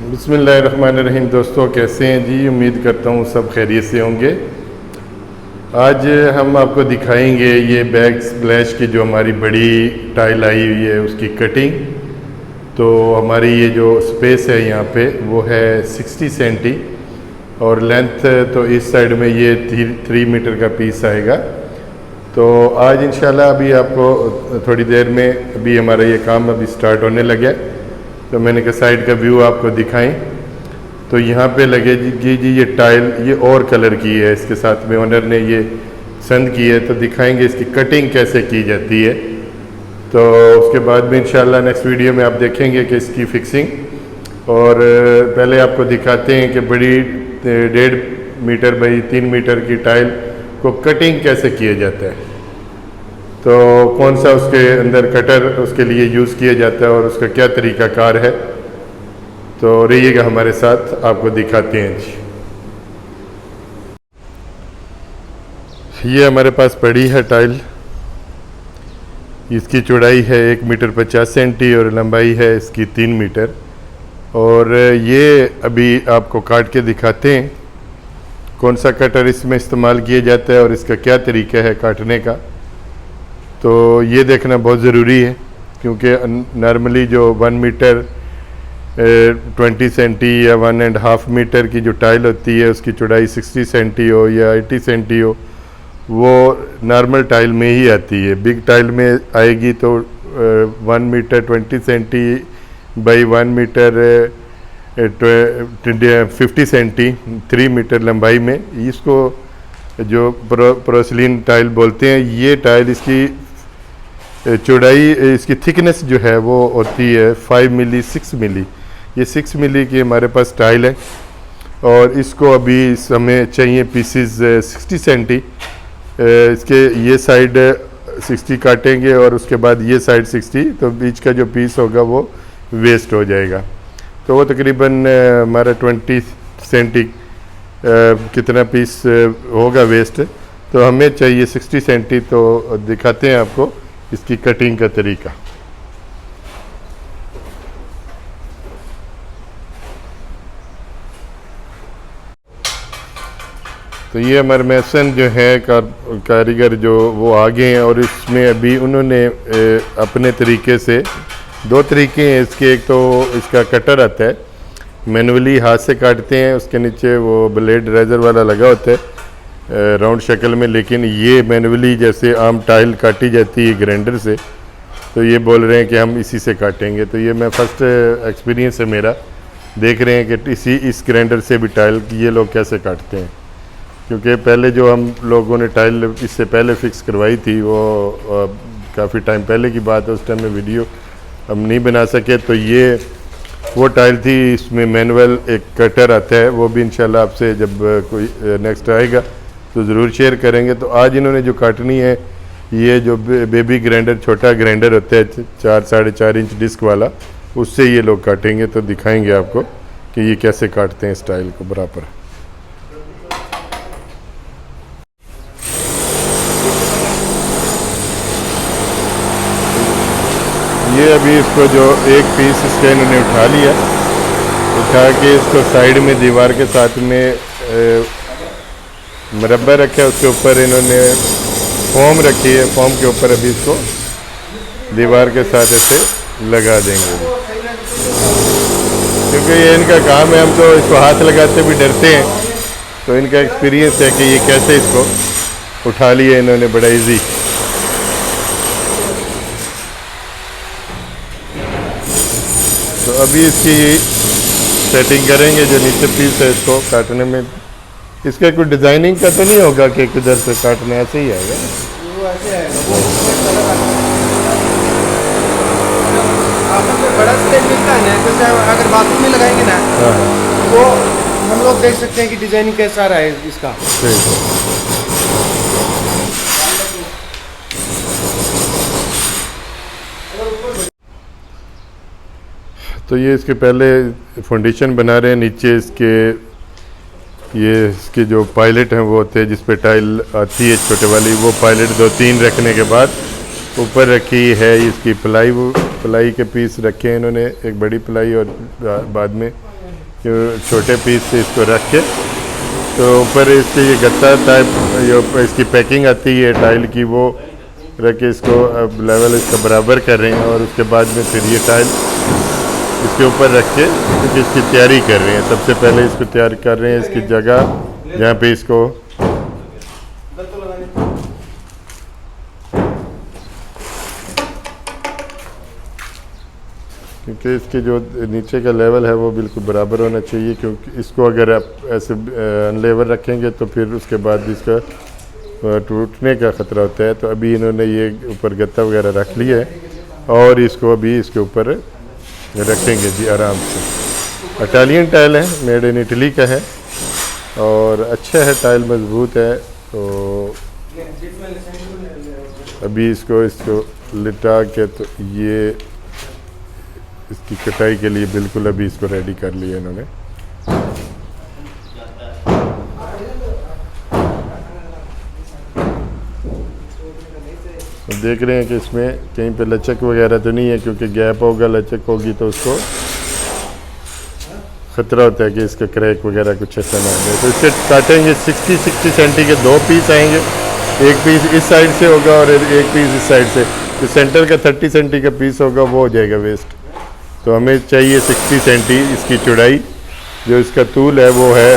बिस्मिल्लाहिर्रहमानिर्रहीम। दोस्तों कैसे हैं जी? उम्मीद करता हूँ सब खैरियत से होंगे। आज हम आपको दिखाएंगे ये बैक स्प्लैश की जो हमारी बड़ी टाइल आई हुई है उसकी कटिंग। तो हमारी ये जो स्पेस है यहाँ पे वो है 60 सेंटी और लेंथ तो इस साइड में ये 3 मीटर का पीस आएगा। तो आज इंशाल्लाह अभी आपको थोड़ी देर में अभी हमारा ये काम अभी स्टार्ट होने लगा। तो मैंने कहा साइड का व्यू आपको दिखाएं। तो यहाँ पे लगेगी जी ये टाइल, ये और कलर की है, इसके साथ में ओनर ने ये पसंद की है। तो दिखाएंगे इसकी कटिंग कैसे की जाती है। तो उसके बाद में इंशाल्लाह नेक्स्ट वीडियो में आप देखेंगे कि इसकी फिक्सिंग। और पहले आपको दिखाते हैं कि बड़ी 1.5 मीटर बाई 3 मीटर की टाइल को कटिंग कैसे किया जाता है। तो कौन सा उसके अंदर कटर उसके लिए यूज़ किया जाता है और उसका क्या तरीक़ाकार है। तो रहिएगा हमारे साथ, आपको दिखाते हैं जी। ये हमारे पास पड़ी है टाइल। इसकी चौड़ाई है 1 मीटर 50 सेंटी और लंबाई है इसकी 3 मीटर। और ये अभी आपको काट के दिखाते हैं कौन सा कटर इसमें इस्तेमाल किया जाता है और इसका क्या तरीका है काटने का। तो ये देखना बहुत ज़रूरी है क्योंकि नॉर्मली जो 1 मीटर 20 सेंटी या 1.5 मीटर की जो टाइल होती है उसकी चौड़ाई 60 सेंटी हो या 80 सेंटी हो, वो नॉर्मल टाइल में ही आती है। बिग टाइल में आएगी तो 1 metre 20 centi by 1 metre 50 centi 3 metre लंबाई में, इसको जो पोर्सिलेन टाइल बोलते हैं। ये टाइल इसकी चौड़ाई, इसकी थिकनेस जो है वो होती है 5 मिली 6 मिली। ये 6 मिली की हमारे पास टाइल है और इसको अभी हमें चाहिए पीसीज 60 सेंटी। इसके ये साइड 60 काटेंगे और उसके बाद ये साइड 60, तो बीच का जो पीस होगा वो वेस्ट हो जाएगा। तो वो तकरीबन हमारा 20 सेंटी कितना पीस होगा वेस्ट। तो हमें चाहिए 60 सेंटी। तो दिखाते हैं आपको इसकी कटिंग का तरीका। तो ये हमारे मैसन जो है कारीगर जो वो आगे हैं और इसमें अभी उन्होंने अपने तरीके से 2 तरीके हैं इसके। एक तो इसका कटर आता है, मैनुअली हाथ से काटते हैं, उसके नीचे वो ब्लेड रेजर वाला लगा होता है राउंड शक्ल में। लेकिन ये मैनुअली जैसे आम टाइल काटी जाती है ग्राइंडर से, तो ये बोल रहे हैं कि हम इसी से काटेंगे। तो ये मैं फर्स्ट एक्सपीरियंस है मेरा, देख रहे हैं कि इस ग्राइंडर से भी टाइल ये लोग कैसे काटते हैं। क्योंकि पहले जो हम लोगों ने टाइल इससे पहले फिक्स करवाई थी वो काफ़ी टाइम पहले की बात है, उस टाइम में वीडियो हम नहीं बना सके। तो ये वो टाइल थी, इसमें मैनुअल एक कटर आता है, वो भी इंशाल्लाह आपसे जब कोई नेक्स्ट आएगा तो ज़रूर शेयर करेंगे। तो आज इन्होंने जो काटनी है, ये जो बेबी ग्राइंडर, छोटा ग्राइंडर होता है 4-4.5 इंच डिस्क वाला, उससे ये लोग काटेंगे। तो दिखाएंगे आपको कि ये कैसे काटते हैं स्टाइल को बराबर। ये अभी इसको जो एक पीस इसका इन्होंने उठा लिया, उठा के इसको साइड में दीवार के साथ में मुरब्बा रखा है, उसके ऊपर इन्होंने फोम रखी है। फोम के ऊपर अभी इसको दीवार के साथ ऐसे लगा देंगे क्योंकि ये इनका काम है। हम तो इसको हाथ लगाते भी डरते हैं, तो इनका एक्सपीरियंस है कि ये कैसे इसको उठा लिया इन्होंने बड़ा इजी। तो अभी इसकी सेटिंग करेंगे जो नीचे पीस है इसको काटने में। इसका कोई डिज़ाइनिंग का तो नहीं होगा कि किधर से काटने, ऐसे ही आएगा। वो ऐसे आएगा, वो बड़ा स्टेज मिलता है ना, जैसे अगर बाथरूम में लगाएंगे ना, वो हम लोग देख सकते हैं कि डिजाइनिंग कैसा रहा है इसका। तो ये इसके पहले फाउंडेशन बना रहे हैं। नीचे इसके जो पायलट हैं वो होते हैं जिस पे टाइल आती है छोटे वाली, वो पायलट 2-3 रखने के बाद ऊपर रखी है इसकी प्लाई के पीस रखे हैं इन्होंने, एक बड़ी प्लाई और बाद में छोटे पीस से इसको रख के, तो ऊपर इसके ये गत्ता टाइप जो इसकी पैकिंग आती है टाइल की, वो रख के इसको अब लेवल इसका बराबर कर रहे हैं। और उसके बाद में फिर ये टाइल इसके ऊपर रख के क्योंकि इसकी तैयारी कर रहे हैं। सबसे पहले इसको तैयार कर रहे हैं इसकी जगह जहाँ पे इसको क्योंकि इसके जो नीचे का लेवल है वो बिल्कुल बराबर होना चाहिए, क्योंकि इसको अगर आप ऐसे अनलेवल रखेंगे तो फिर उसके बाद इसका टूटने का ख़तरा होता है। तो अभी इन्होंने ये ऊपर गत्ता वगैरह रख लिया है और इसको अभी इसके ऊपर रखेंगे जी आराम से। इटालियन टाइल है, मेड इन इटली का है और अच्छा है, टाइल मजबूत है। तो अभी इसको लिटा के तो ये इसकी कटाई के लिए बिल्कुल अभी इसको रेडी कर लिया इन्होंने। तो देख रहे हैं कि इसमें कहीं पे लचक वगैरह तो नहीं है, क्योंकि गैप होगा, लचक होगी तो उसको ख़तरा होता है कि इसका क्रैक वगैरह कुछ ऐसा ना हो। तो इसके काटेंगे 60 सेंटी के 2 पीस आएंगे, एक पीस इस साइड से होगा और एक पीस इस साइड से। जो सेंटर का 30 सेंटी का पीस होगा वो हो जाएगा वेस्ट। तो हमें चाहिए 60 सेंटी इसकी चौड़ाई। जो इसका तूल है वो है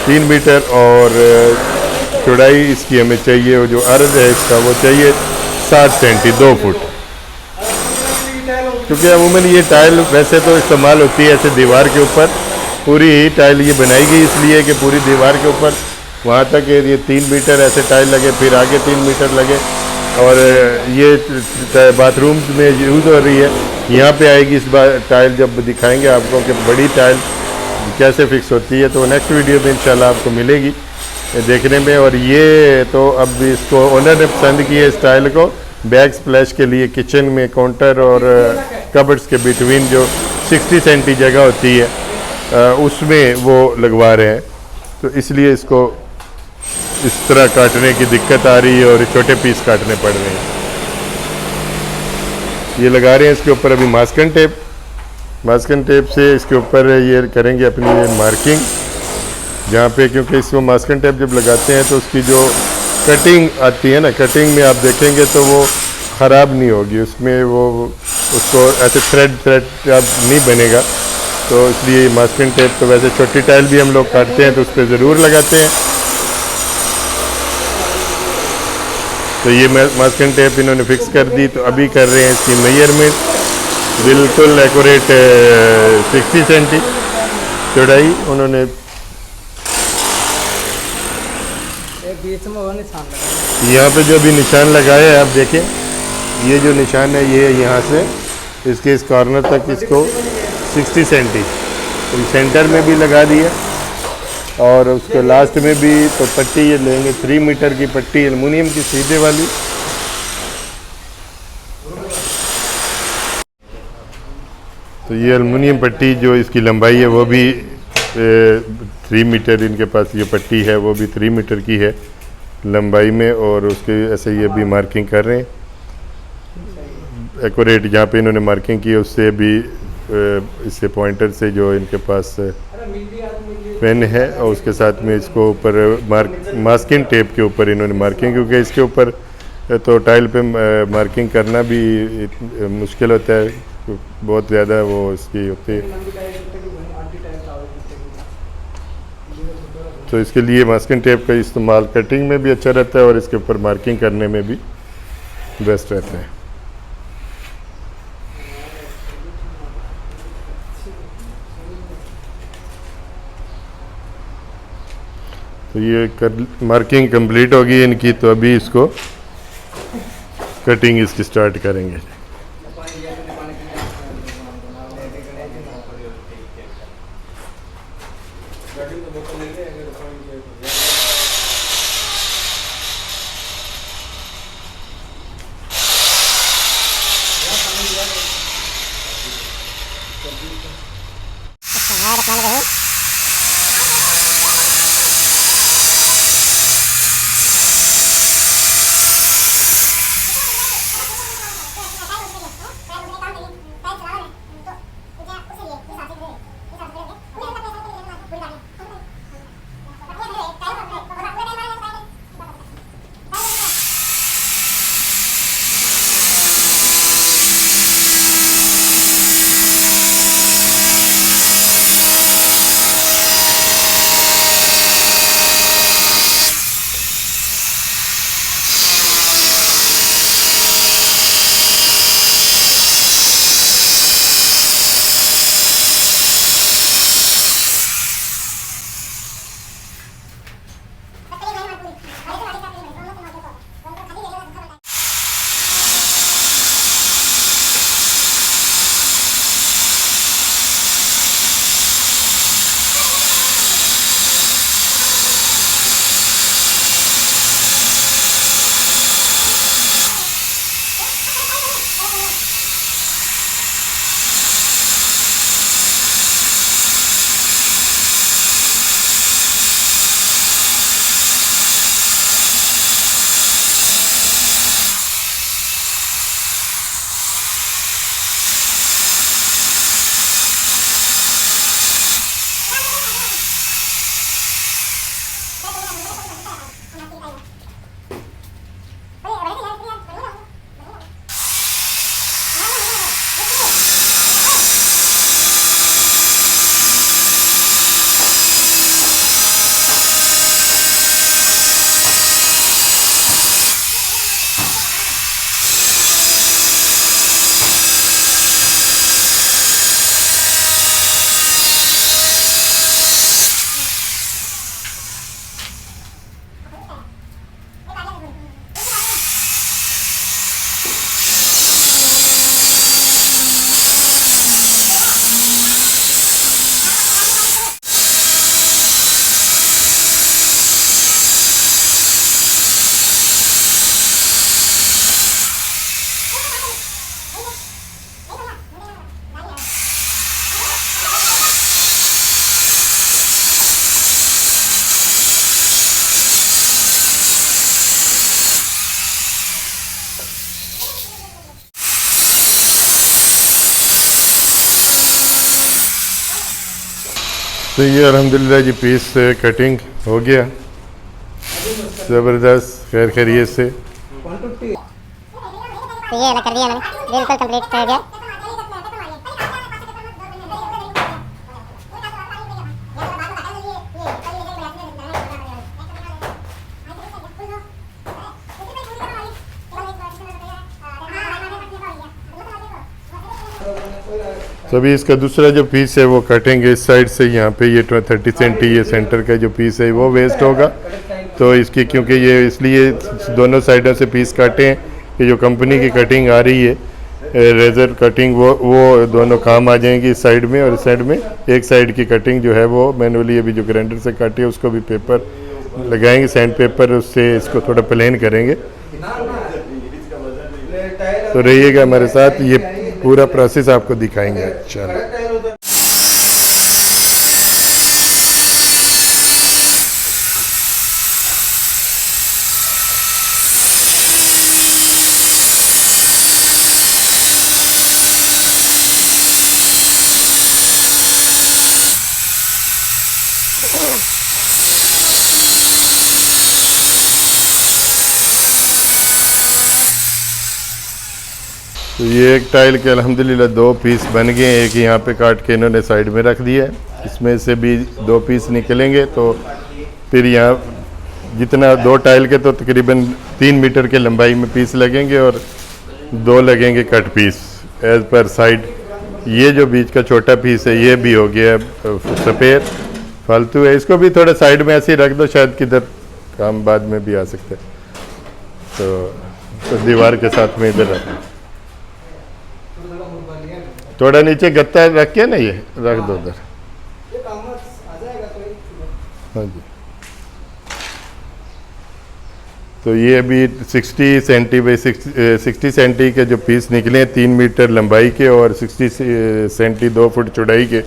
3 मीटर और चौड़ाई इसकी हमें चाहिए, वो जो अर्ज है इसका वो चाहिए 60 सेंटी 2 फुट। क्योंकि अमूमन ये टाइल वैसे तो इस्तेमाल होती है ऐसे दीवार के ऊपर, पूरी ही टाइल ये बनाई गई इसलिए कि पूरी दीवार के ऊपर वहाँ तक ये 3 मीटर ऐसे टाइल लगे, फिर आगे 3 मीटर लगे। और ये बाथरूम में यूज़ हो रही है। यहाँ पे आएगी इस बार टाइल, जब दिखाएंगे आपको कि बड़ी टाइल कैसे फिक्स होती है, तो नेक्स्ट वीडियो में इंशाल्लाह आपको मिलेगी देखने में। और ये तो अब इसको ओनर ने पसंद किया इस टाइल को बैक स्प्लैश के लिए, किचन में काउंटर और कबर्ड्स के बिटवीन जो 60 सेंटी जगह होती है उसमें वो लगवा रहे हैं। तो इसलिए इसको इस तरह काटने की दिक्कत आ रही है और छोटे पीस काटने पड़ रहे हैं। ये लगा रहे हैं इसके ऊपर अभी मास्किंग टेप से इसके ऊपर ये करेंगे अपनी ये मार्किंग जहाँ पे, क्योंकि इसको मास्किंग टेप जब लगाते हैं तो उसकी जो कटिंग आती है ना, कटिंग में आप देखेंगे तो वो ख़राब नहीं होगी, उसमें वो उसको ऐसे थ्रेड अब नहीं बनेगा। तो इसलिए मास्किंग टेप तो वैसे छोटी टाइल भी हम लोग काटते हैं तो उस पर ज़रूर लगाते हैं। तो ये मास्किंग टेप इन्होंने फिक्स कर दी। तो अभी कर रहे हैं इसकी मेजरमेंट बिल्कुल एक्यूरेट 60 सेंटी चौड़ाई उन्होंने बीच में वो निशान लगा। यहाँ पे जो भी निशान लगाया है आप देखें, ये जो निशान है ये यहाँ से इसके इस कॉर्नर तक इसको 60 सेंटी तो सेंटर में भी लगा दिया और उसके लास्ट में भी। तो पट्टी ये लेंगे 3 मीटर की पट्टी एल्युमिनियम की सीधे वाली। तो ये एल्युमिनियम पट्टी जो इसकी लंबाई है वो भी 3 मीटर, इनके पास ये पट्टी है वो भी 3 मीटर की है लंबाई में। और उसके ऐसे ये भी मार्किंग कर रहे हैं एक्यूरेट, जहाँ पे इन्होंने मार्किंग की है उससे भी इससे पॉइंटर से जो इनके पास पेन है और उसके साथ में इसको ऊपर मास्किंग टेप के ऊपर इन्होंने मार्किंग, क्योंकि इसके ऊपर तो टाइल पे मार्किंग करना भी मुश्किल होता है, बहुत ज़्यादा वो इसकी होती है। तो इसके लिए मास्किंग टेप का इस्तेमाल कटिंग में भी अच्छा रहता है और इसके ऊपर मार्किंग करने में भी बेस्ट रहता है। तो ये मार्किंग कंप्लीट होगी इनकी। तो अभी इसको कटिंग इसकी स्टार्ट करेंगे। तो ये अल्हम्दुलिल्लाह जी पीस कटिंग हो गया ज़बरदस्त खैर खैरियत से। तो ये अलग कर दिया मैंने, बिल्कुल कंप्लीट हो गया। तो अभी इसका दूसरा जो पीस है वो कटेंगे इस साइड से, यहाँ पे ये 30 सेंटी ये सेंटर का जो पीस है वो वेस्ट होगा। तो इसकी क्योंकि ये इसलिए दोनों साइडों से पीस काटे हैं कि जो कंपनी की कटिंग आ रही है रेज़र कटिंग वो दोनों काम आ जाएंगी इस साइड में और इस साइड में। एक साइड की कटिंग जो है वो मैनुअली अभी जो ग्राइंडर से काटी है उसको भी पेपर लगाएंगे सैंड पेपर, उससे इसको थोड़ा प्लेन करेंगे। तो रहिएगा हमारे साथ, ये पूरा प्रोसेस आपको दिखाएंगे इंशाल्लाह। तो ये एक टाइल के अल्हम्दुलिल्लाह 2 पीस बन गए हैं। एक यहाँ पे काट के इन्होंने साइड में रख दिया है, इसमें से भी 2 पीस निकलेंगे। तो फिर यहाँ जितना 2 टाइल के तो तकरीबन 3 मीटर के लंबाई में पीस लगेंगे और 2 लगेंगे cut piece as per side. ये जो बीच का छोटा पीस है ये भी हो गया सफ़ेद फालतू है, इसको भी थोड़ा साइड में ऐसे ही रख दो, शायद किधर काम बाद में भी आ सकता है। तो दीवार के साथ में इधर रख थोड़ा नीचे गत्ता रख के ना ये रख दो उधर। हाँ जी, तो ये अभी 60 सेंटी बाई 60 सेंटी के जो पीस निकले 3 मीटर लंबाई के और 60 सेंटी 2 फुट चौड़ाई के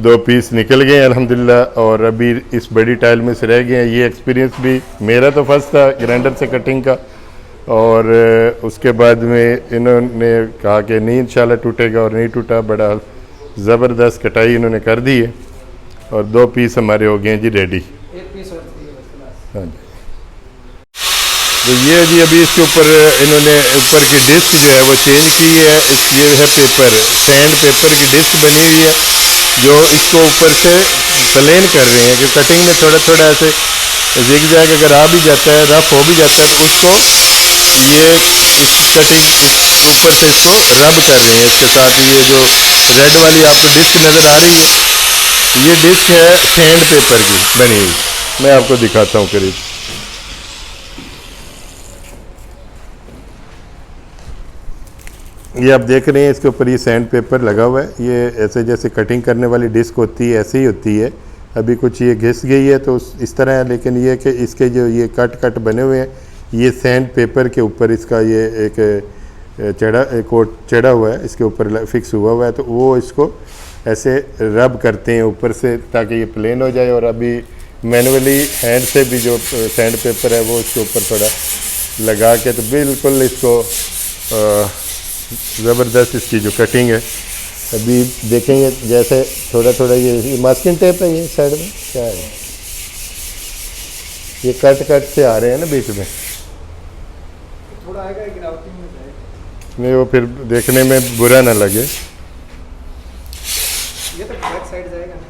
2 पीस निकल गए अल्हम्दुलिल्लाह। और अभी इस बड़ी टाइल में से रह गए हैं। ये एक्सपीरियंस भी मेरा तो फर्स्ट था ग्राइंडर से कटिंग का, और उसके बाद में इन्होंने कहा कि नहीं इंशाल्लाह टूटेगा और नहीं टूटा। बड़ा ज़बरदस्त कटाई इन्होंने कर दी है और 2 पीस हमारे हो गए हैं जी रेडी। हाँ जी, तो ये जी अभी इसके ऊपर इन्होंने ऊपर की डिस्क जो है वो चेंज की है। ये है पेपर, सैंड पेपर की डिस्क बनी हुई है जो इसको ऊपर से प्लेन कर रहे हैं कि कटिंग में थोड़ा थोड़ा ऐसे जिग जैग अगर आ भी जाता है, रफ हो भी जाता है, तो उसको ये इस कटिंग ऊपर से इसको रब कर रहे हैं इसके साथ। ये जो रेड वाली आपको डिस्क नज़र आ रही है ये डिस्क है सैंड पेपर की बनी हुई, मैं आपको दिखाता हूँ करीब। ये आप देख रहे हैं इसके ऊपर ये सैंड पेपर लगा हुआ है। ये ऐसे जैसे कटिंग करने वाली डिस्क होती है ऐसे ही होती है। अभी कुछ ये घिस गई है तो इस तरह है, लेकिन ये कि इसके जो ये कट बने हुए हैं ये सैंड पेपर के ऊपर इसका ये एक कोट चढ़ा हुआ है, इसके ऊपर फिक्स हुआ है। तो वो इसको ऐसे रब करते हैं ऊपर से ताकि ये प्लेन हो जाए। और अभी मैनुअली हैंड से भी जो सैंड पेपर है वो इसके ऊपर थोड़ा लगा के तो बिल्कुल इसको ज़बरदस्त इसकी जो कटिंग है अभी देखेंगे। जैसे थोड़ा थोड़ा ये मास्किंग टेप है, ये साइड में क्या है, ये कट से आ रहे हैं ना बीच में, थोड़ा आएगा गिरावटी में जाएगा। नहीं वो फिर देखने में बुरा ना लगे। ये तो बैक साइड जाएगा ना।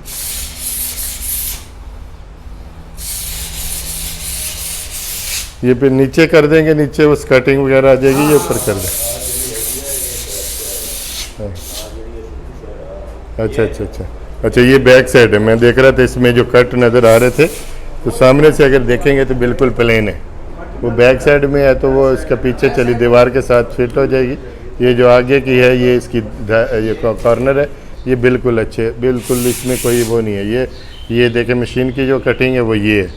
ये फिर नीचे कर देंगे, नीचे उस कटिंग वगैरह आ जाएगी, ये ऊपर कर दें। अच्छा ये बैक साइड है, मैं देख रहा था इसमें जो कट नज़र आ रहे थे तो सामने से अगर देखेंगे तो बिल्कुल प्लेन है। वो बैक साइड में है तो वो इसका पीछे चली दीवार के साथ फिट हो जाएगी। ये जो आगे की है ये इसकी ये कॉर्नर है, ये बिल्कुल अच्छे, बिल्कुल इसमें कोई वो नहीं है। ये देखें मशीन की जो कटिंग है वो ये है,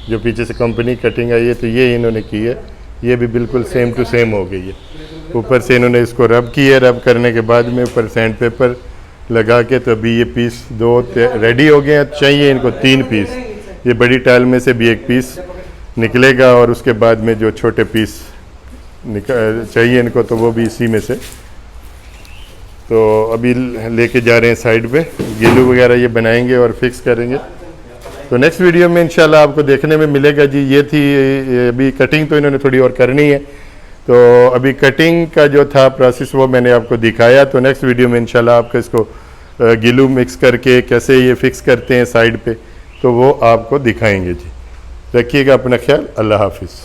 जो पीछे से कंपनी कटिंग आई है तो ये इन्होंने की है, ये भी बिल्कुल सेम टू सेम हो गई है। ऊपर से इन्होंने इसको रब की है, रब करने के बाद में ऊपर सैंड पेपर लगा के तो अभी ये पीस 2 रेडी हो गए हैं। चाहिए इनको 3 पीस, ये बड़ी टाइल में से भी 1 पीस निकलेगा और उसके बाद में जो छोटे पीस चाहिए इनको तो वो भी इसी में से। तो अभी लेके जा रहे हैं साइड पे। गिलू वगैरह ये बनाएंगे और फिक्स करेंगे। तो नेक्स्ट वीडियो में इंशाल्लाह आपको देखने में मिलेगा जी। ये थी अभी कटिंग तो इन्होंने थोड़ी और करनी है, तो अभी कटिंग का जो था प्रोसेस वो मैंने आपको दिखाया। तो नेक्स्ट वीडियो में इंशाल्लाह आपको इसको गिलू मिक्स करके कैसे ये फिक्स करते हैं साइड पे, तो वो आपको दिखाएंगे जी। रखिएगा अपना ख्याल। अल्लाह हाफिज़।